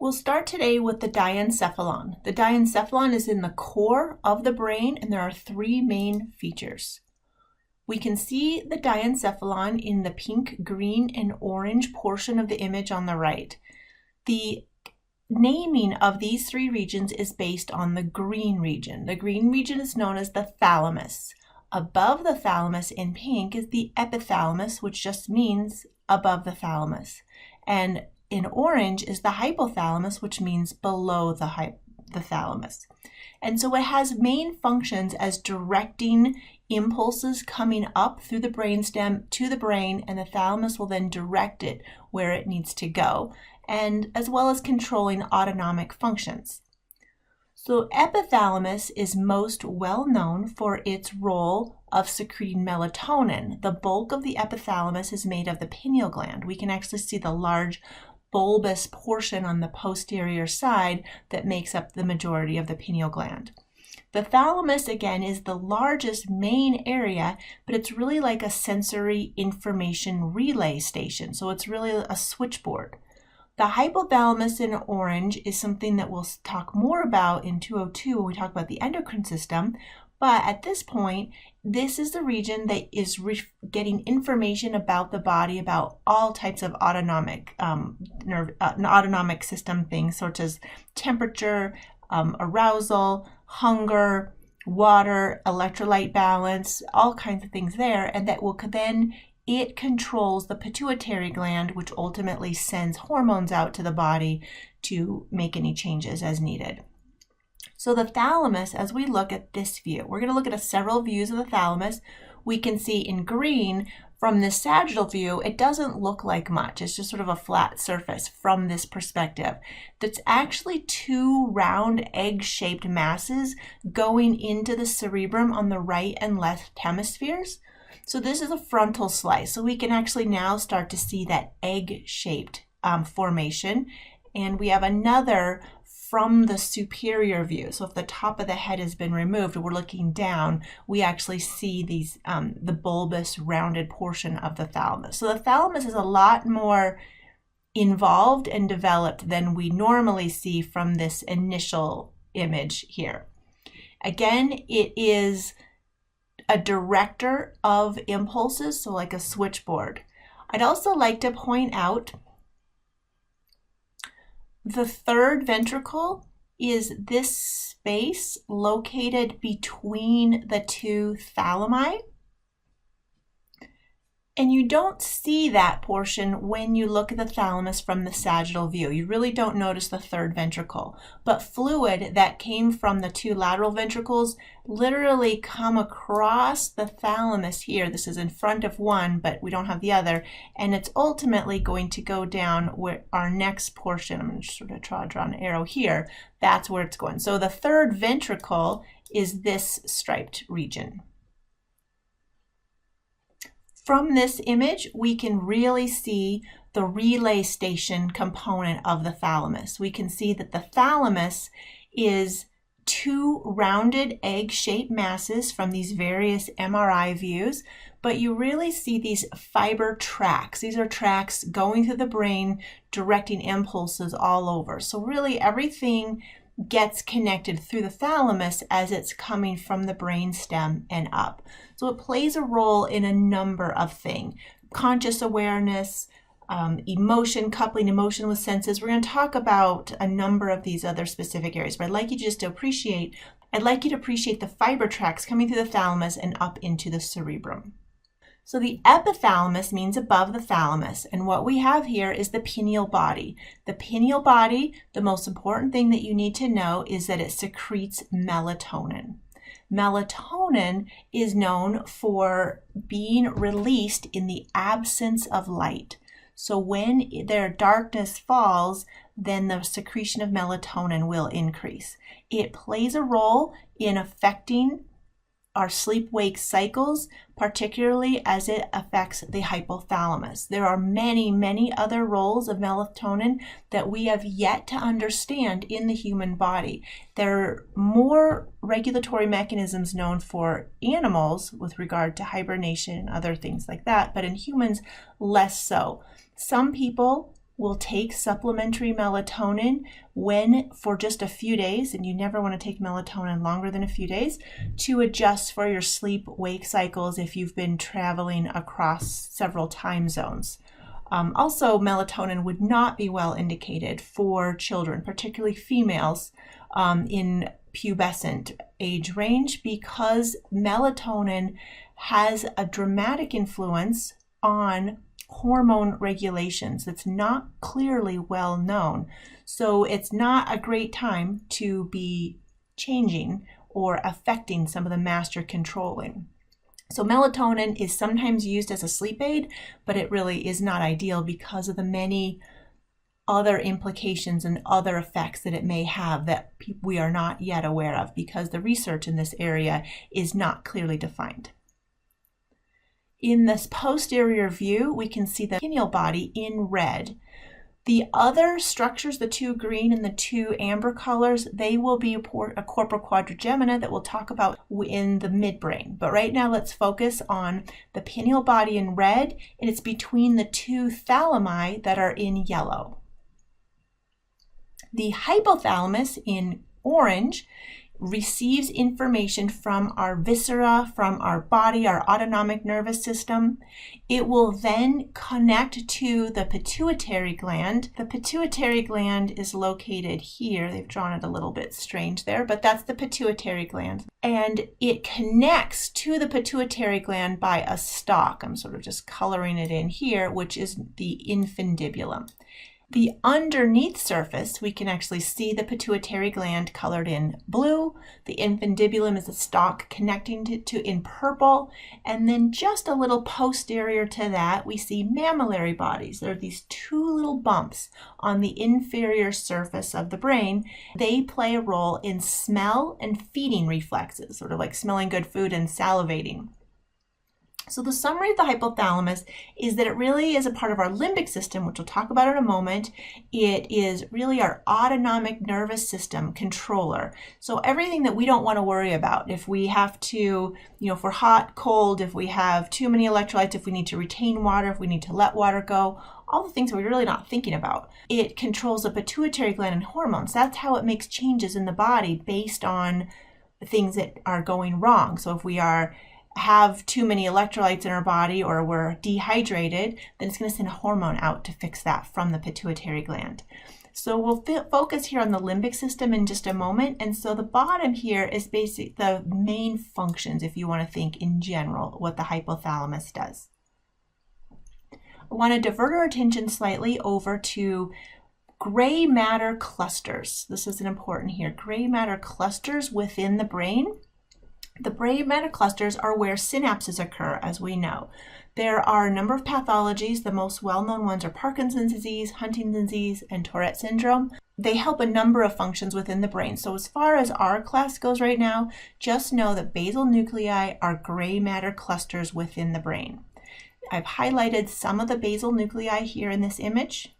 We'll start today with the diencephalon. The diencephalon is in the core of the brain, and there are three main features. We can see the diencephalon in the pink, green, and orange portion of the image on the right. The naming of these three regions is based on the green region. The green region is known as the thalamus. Above the thalamus in pink is the epithalamus, which just means above the thalamus. And in orange is the hypothalamus, which means below the thalamus. And so it has main functions as directing impulses coming up through the brainstem to the brain, and the thalamus will then direct it where it needs to go, and as well as controlling autonomic functions. So epithalamus is most well known for its role of secreting melatonin. The bulk of the epithalamus is made of the pineal gland. We can actually see the large bulbous portion on the posterior side that makes up the majority of the pineal gland. The thalamus, again, is the largest main area, but it's really like a sensory information relay station. So it's really a switchboard. The hypothalamus in orange is something that we'll talk more about in 202 when we talk about the endocrine system. But at this point, this is the region that is getting information about the body, about all types of autonomic autonomic system things, such as temperature, arousal, hunger, water, electrolyte balance, all kinds of things there, and that will then it controls the pituitary gland, which ultimately sends hormones out to the body to make any changes as needed. So the thalamus, as we look at this view, we're going to look at several views of the thalamus. We can see in green from the sagittal view, it doesn't look like much. It's just sort of a flat surface from this perspective. That's actually two round egg-shaped masses going into the cerebrum on the right and left hemispheres. So this is a frontal slice. So we can actually now start to see that egg-shaped formation. And we have another from the superior view. So if the top of the head has been removed, we're looking down, we actually see these the bulbous rounded portion of the thalamus. So the thalamus is a lot more involved and developed than we normally see from this initial image here. Again, it is a director of impulses, so like a switchboard. I'd also like to point out the third ventricle is this space located between the two thalami. And you don't see that portion when you look at the thalamus from the sagittal view. You really don't notice the third ventricle. But fluid that came from the two lateral ventricles literally come across the thalamus here. This is in front of one, but we don't have the other. And it's ultimately going to go down where our next portion, I'm going to sort of draw an arrow here. That's where it's going. So the third ventricle is this striped region. From this image, we can really see the relay station component of the thalamus. We can see that the thalamus is two rounded egg-shaped masses from these various MRI views, but you really see these fiber tracks. These are tracks going through the brain, directing impulses all over. So really everything gets connected through the thalamus as it's coming from the brainstem and up. So it plays a role in a number of things. Conscious awareness, emotion, coupling emotion with senses. We're going to talk about a number of these other specific areas, but I'd like you to appreciate the fiber tracks coming through the thalamus and up into the cerebrum. So the epithalamus means above the thalamus, and what we have here is the pineal body. The pineal body, the most important thing that you need to know is that it secretes melatonin. Melatonin is known for being released in the absence of light. So when their darkness falls, then the secretion of melatonin will increase. It plays a role in affecting our sleep-wake cycles, particularly as it affects the hypothalamus. There are many, many other roles of melatonin that we have yet to understand in the human body. There are more regulatory mechanisms known for animals with regard to hibernation and other things like that, but in humans, less so. Some people will take supplementary melatonin for just a few days, and you never want to take melatonin longer than a few days, to adjust for your sleep-wake cycles if you've been traveling across several time zones. Also, melatonin would not be well indicated for children, particularly females in pubescent age range, because melatonin has a dramatic influence on hormone regulations that's not clearly well known. So it's not a great time to be changing or affecting some of the master controlling. So melatonin is sometimes used as a sleep aid, but it really is not ideal because of the many other implications and other effects that it may have that we are not yet aware of, because the research in this area is not clearly defined. In this posterior view, we can see the pineal body in red. The other structures, the two green and the two amber colors, they will be a corpora quadrigemina that we'll talk about in the midbrain. But right now, let's focus on the pineal body in red, and it's between the two thalami that are in yellow. The hypothalamus in orange receives information from our viscera, from our body, our autonomic nervous system. It will then connect to the pituitary gland. The pituitary gland is located here. They've drawn it a little bit strange there, but that's the pituitary gland. And it connects to the pituitary gland by a stalk. I'm sort of just coloring it in here, which is the infundibulum. The underneath surface, we can actually see the pituitary gland colored in blue. The infundibulum is a stalk connecting to in purple. And then just a little posterior to that, we see mammillary bodies. There are these two little bumps on the inferior surface of the brain. They play a role in smell and feeding reflexes, sort of like smelling good food and salivating. So the summary of the hypothalamus is that it really is a part of our limbic system, which we'll talk about in a moment. It is really our autonomic nervous system controller. So everything that we don't want to worry about, if we have to, if we're hot, cold, if we have too many electrolytes, if we need to retain water, if we need to let water go, all the things we're really not thinking about. It controls the pituitary gland and hormones. That's how it makes changes in the body based on things that are going wrong. So if we have too many electrolytes in our body or we're dehydrated, then it's going to send a hormone out to fix that from the pituitary gland. So we'll focus here on the limbic system in just a moment. And so the bottom here is basically the main functions, if you want to think in general, what the hypothalamus does. I want to divert our attention slightly over to gray matter clusters. This is important here. Gray matter clusters within the brain. The gray matter clusters are where synapses occur, as we know. There are a number of pathologies. The most well-known ones are Parkinson's disease, Huntington's disease, and Tourette syndrome. They help a number of functions within the brain. So as far as our class goes right now, just know that basal nuclei are gray matter clusters within the brain. I've highlighted some of the basal nuclei here in this image.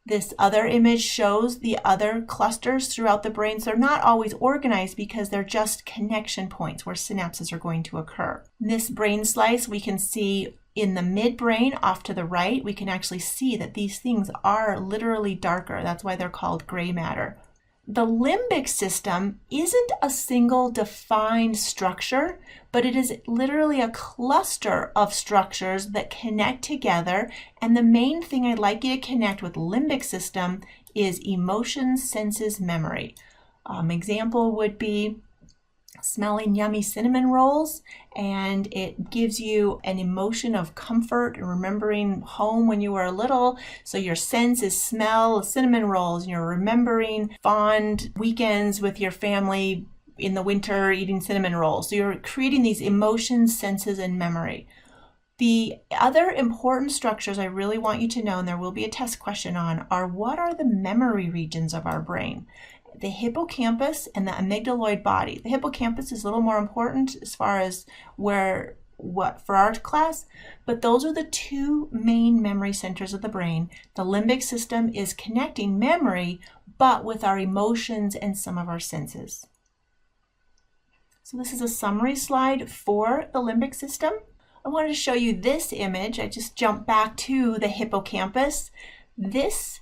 This other image shows the other clusters throughout the brain. So they're not always organized because they're just connection points where synapses are going to occur. In this brain slice, we can see in the midbrain off to the right, we can actually see that these things are literally darker. That's why they're called gray matter. The limbic system isn't a single defined structure, but it is literally a cluster of structures that connect together. And the main thing I'd like you to connect with limbic system is emotions, senses, memory. Example would be smelling yummy cinnamon rolls, and it gives you an emotion of comfort and remembering home when you were little. So your sense is smell of cinnamon rolls, and you're remembering fond weekends with your family in the winter eating cinnamon rolls. So you're creating these emotions, senses, and memory. The other important structures I really want you to know, and there will be a test question on, are what are the memory regions of our brain? The hippocampus and the amygdaloid body. The hippocampus is a little more important as far as what for our class, but those are the two main memory centers of the brain. The limbic system is connecting memory, but with our emotions and some of our senses. So this is a summary slide for the limbic system. I wanted to show you this image. I just jumped back to the hippocampus. This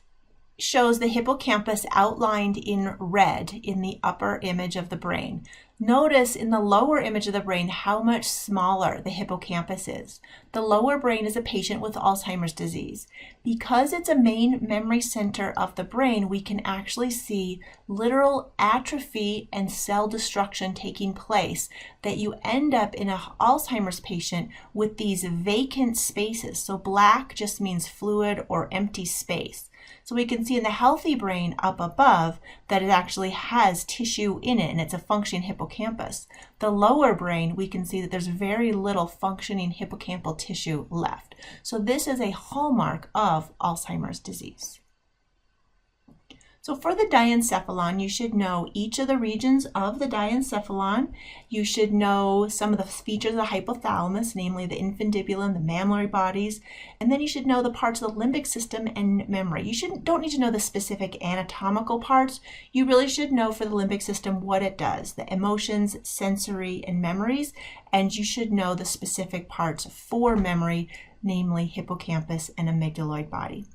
shows the hippocampus outlined in red in the upper image of the brain. Notice in the lower image of the brain how much smaller the hippocampus is. The lower brain is a patient with Alzheimer's disease. Because it's a main memory center of the brain, we can actually see literal atrophy and cell destruction taking place, that you end up in an Alzheimer's patient with these vacant spaces. So black just means fluid or empty space. So we can see in the healthy brain up above that it actually has tissue in it and it's a functioning hippocampus. The lower brain, we can see that there's very little functioning hippocampal tissue left. So this is a hallmark of Alzheimer's disease. So for the diencephalon, you should know each of the regions of the diencephalon. You should know some of the features of the hypothalamus, namely the infundibulum, the mammillary bodies, and then you should know the parts of the limbic system and memory. You don't need to know the specific anatomical parts. You really should know for the limbic system what it does, the emotions, sensory, and memories, and you should know the specific parts for memory, namely hippocampus and amygdaloid body.